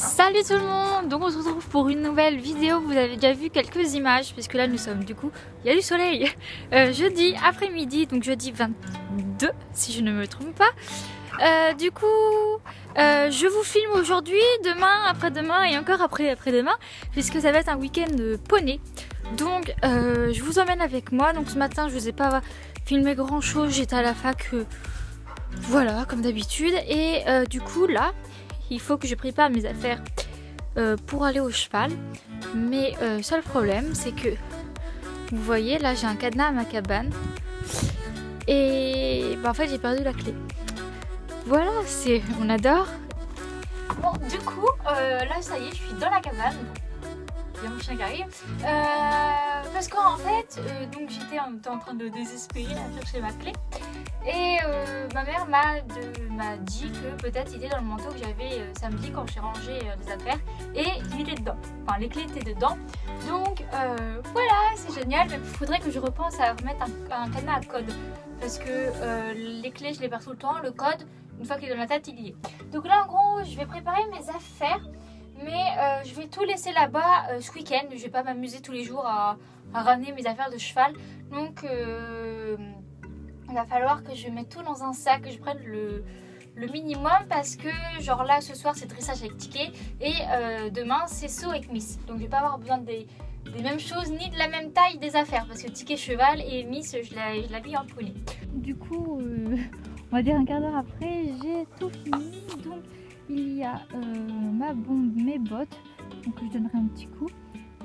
Salut tout le monde. Donc on se retrouve pour une nouvelle vidéo. Vous avez déjà vu quelques images puisque là nous sommes du coup, il y a du soleil, jeudi après-midi, donc jeudi 22 si je ne me trompe pas. Du coup je vous filme aujourd'hui, demain, après-demain et encore après-demain puisque ça va être un week-end poney. Donc je vous emmène avec moi. Donc ce matin je vous ai pas filmé grand chose, j'étais à la fac, voilà comme d'habitude. Et du coup là il faut que je prépare mes affaires pour aller au cheval. Mais seul problème c'est que vous voyez là j'ai un cadenas à ma cabane et bah, en fait j'ai perdu la clé. Voilà, on adore. Bon du coup là ça y est, je suis dans la cabane. Il y a mon chien qui arrive. Parce qu'en fait donc j'étais en train de désespérer à chercher ma clé. Et ma mère m'a dit que peut-être il était dans le manteau que j'avais samedi quand j'ai rangé les affaires. Et il était dedans. Enfin les clés étaient dedans. Donc voilà, c'est génial. Mais il faudrait que je repense à remettre un cadenas à code. Parce que les clés je les perds tout le temps. Le code, une fois qu'il est dans la tête, il y est. Donc là en gros je vais préparer mes affaires. Mais je vais tout laisser là-bas ce week-end. Je vais pas m'amuser tous les jours à ramener mes affaires de cheval. Donc il va falloir que je mette tout dans un sac, que je prenne le minimum. Parce que genre là ce soir c'est dressage avec Ticket. Et demain c'est saut avec Miss. Donc je vais pas avoir besoin des mêmes choses ni de la même taille des affaires. Parce que Ticket cheval et Miss je l'habille en poney. Du coup on va dire un quart d'heure après j'ai tout fini. Donc il y a mes bottes, donc je donnerai un petit coup,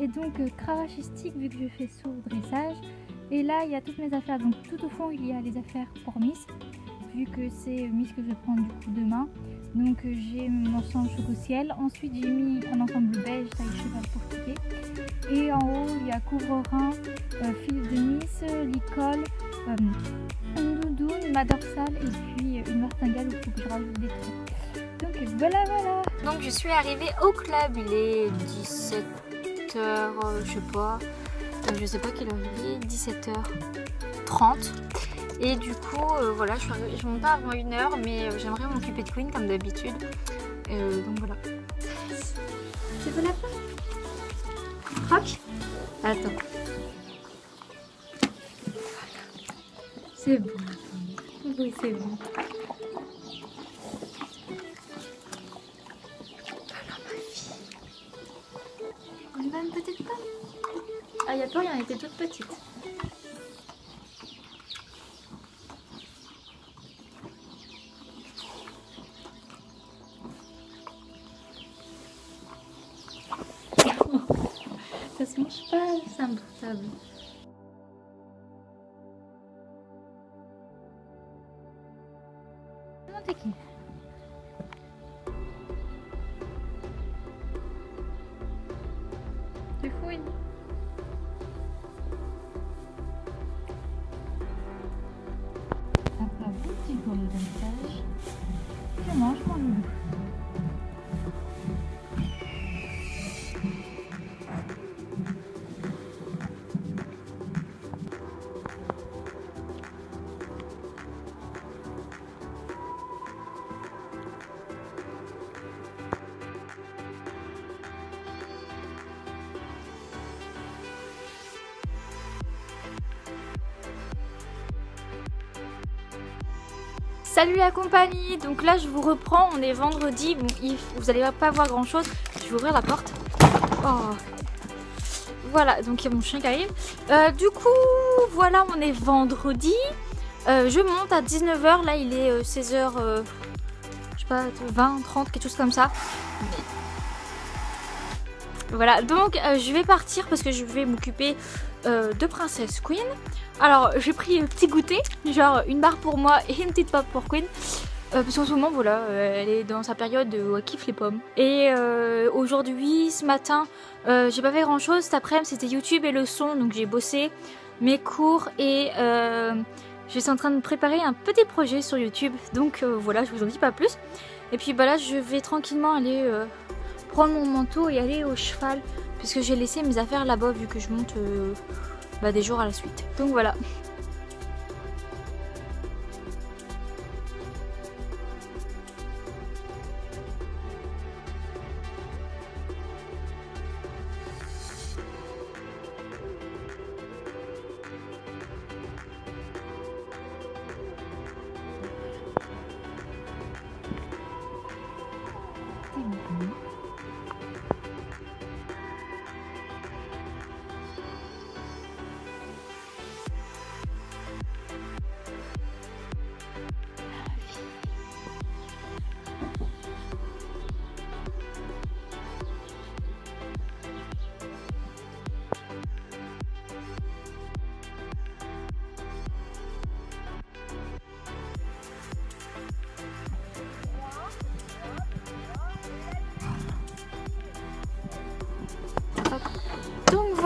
et donc cravache et stick vu que je fais saut dressage. Et là il y a toutes mes affaires, donc tout au fond il y a les affaires pour Miss, vu que c'est Miss que je vais prendre du coup demain. Donc j'ai mon ensemble choco ciel, ensuite j'ai mis un ensemble beige taille cheval pour Ticket, et en haut il y a couvre-rein, fil de Miss, licol, une doudoune, ma dorsale et puis une martingale où il faut que je rajoute des trucs. Donc voilà. Donc je suis arrivée au club, il est 17h, je sais pas quelle heure il est, 17h30. Et du coup voilà, je monte pas avant 1h, mais j'aimerais m'occuper de Queen comme d'habitude. Donc voilà. C'est pas la fin. Croque. Attends. C'est bon. Oui, c'est bon. Une petite pomme. Ah, il y a pas rien, elle était toute petite. Ça se mange pas, c'est un portable. Comment t'es qui? Tu fouilles. Après un petit peu de dressage, je mange mon loup. Salut la compagnie, donc là je vous reprends, on est vendredi, bon, vous allez pas voir grand chose, je vais ouvrir la porte. Oh. Voilà, donc il y a mon chien qui arrive. Du coup, voilà, on est vendredi, je monte à 19h, là il est 16h, je sais pas, 20, 30, quelque chose comme ça. Voilà, donc je vais partir parce que je vais m'occuper de Princesse Queen. Alors j'ai pris un petit goûter, genre une barre pour moi et une petite pomme pour Queen. Parce qu'en ce moment voilà, elle est dans sa période où elle kiffe les pommes. Et aujourd'hui, ce matin, j'ai pas fait grand chose. Cet après-midi c'était YouTube et le son, donc j'ai bossé mes cours et je suis en train de préparer un petit projet sur YouTube. Donc voilà, je vous en dis pas plus. Et puis bah là je vais tranquillement aller prendre mon manteau et aller au cheval. Puisque j'ai laissé mes affaires là-bas vu que je monte des jours à la suite. Donc voilà.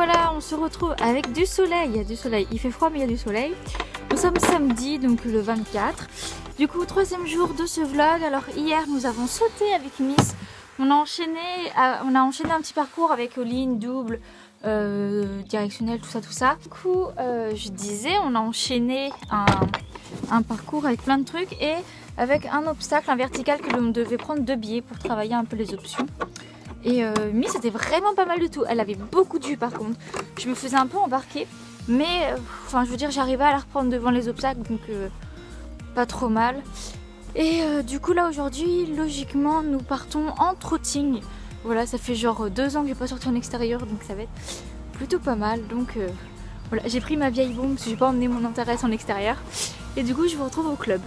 voilà, on se retrouve avec du soleil. Il y a du soleil, il fait froid mais il y a du soleil. Nous sommes samedi, donc le 24. Du coup, 3e jour de ce vlog. Alors hier, nous avons sauté avec Miss. On a enchaîné un petit parcours avec ligne double, directionnelle, tout ça. Du coup, je disais, on a enchaîné un parcours avec plein de trucs et avec un obstacle, un vertical que l'on devait prendre 2 billets pour travailler un peu les options. Et Miss c'était vraiment pas mal du tout. Elle avait beaucoup de jus par contre. Je me faisais un peu embarquer, mais enfin je veux dire j'arrivais à la reprendre devant les obstacles, donc pas trop mal. Et du coup là aujourd'hui logiquement nous partons en trotting. Voilà, ça fait genre 2 ans que j'ai pas sorti en extérieur, donc ça va être plutôt pas mal. Donc voilà, j'ai pris ma vieille bombe parce que j'ai pas emmené mon intérêt en extérieur. Et du coup je vous retrouve au club.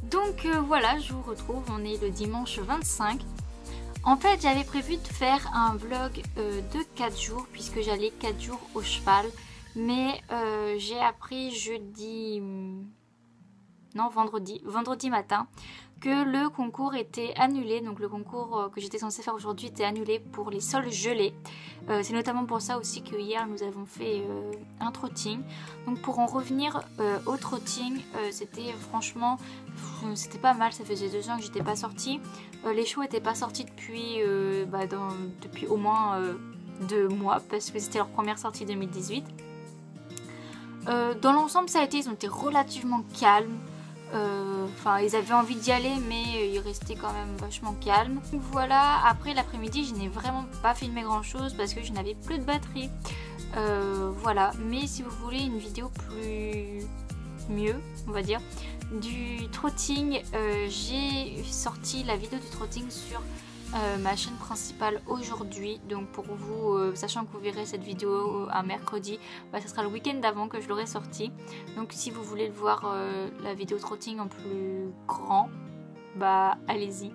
Donc voilà, je vous retrouve, on est le dimanche 25. En fait j'avais prévu de faire un vlog de 4 jours puisque j'allais 4 jours au cheval. Mais j'ai appris vendredi matin que le concours était annulé. Donc le concours que j'étais censée faire aujourd'hui était annulé pour les sols gelés. C'est notamment pour ça aussi que hier nous avons fait un trotting. Donc pour en revenir au trotting, c'était franchement, c'était pas mal. Ça faisait 2 ans que j'étais pas sortie. Les chevaux n'étaient pas sortis depuis, depuis au moins 2 mois parce que c'était leur première sortie 2018. Dans l'ensemble ça a été, ils ont été relativement calmes. Enfin ils avaient envie d'y aller mais ils restaient quand même vachement calmes. Donc voilà, après l'après-midi je n'ai vraiment pas filmé grand chose parce que je n'avais plus de batterie. Voilà, mais si vous voulez une vidéo mieux on va dire du trotting, j'ai sorti la vidéo du trotting sur ma chaîne principale aujourd'hui. Donc pour vous, sachant que vous verrez cette vidéo un mercredi, ce sera le week-end d'avant que je l'aurai sorti. Donc si vous voulez voir la vidéo trotting en plus grand, allez-y.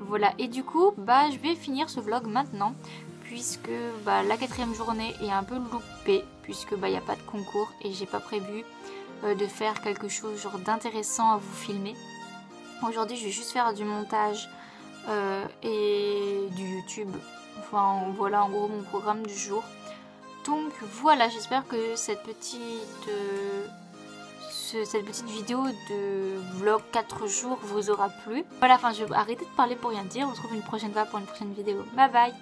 Voilà, et du coup je vais finir ce vlog maintenant puisque la 4e journée est un peu loupée puisque il n'y a pas de concours et j'ai pas prévu de faire quelque chose genre d'intéressant à vous filmer. Aujourd'hui je vais juste faire du montage et du YouTube. Enfin voilà en gros mon programme du jour. Donc voilà, j'espère que cette petite vidéo de vlog 4 jours vous aura plu. Voilà, enfin je vais arrêter de parler pour rien dire. On se retrouve une prochaine fois pour une prochaine vidéo. Bye bye.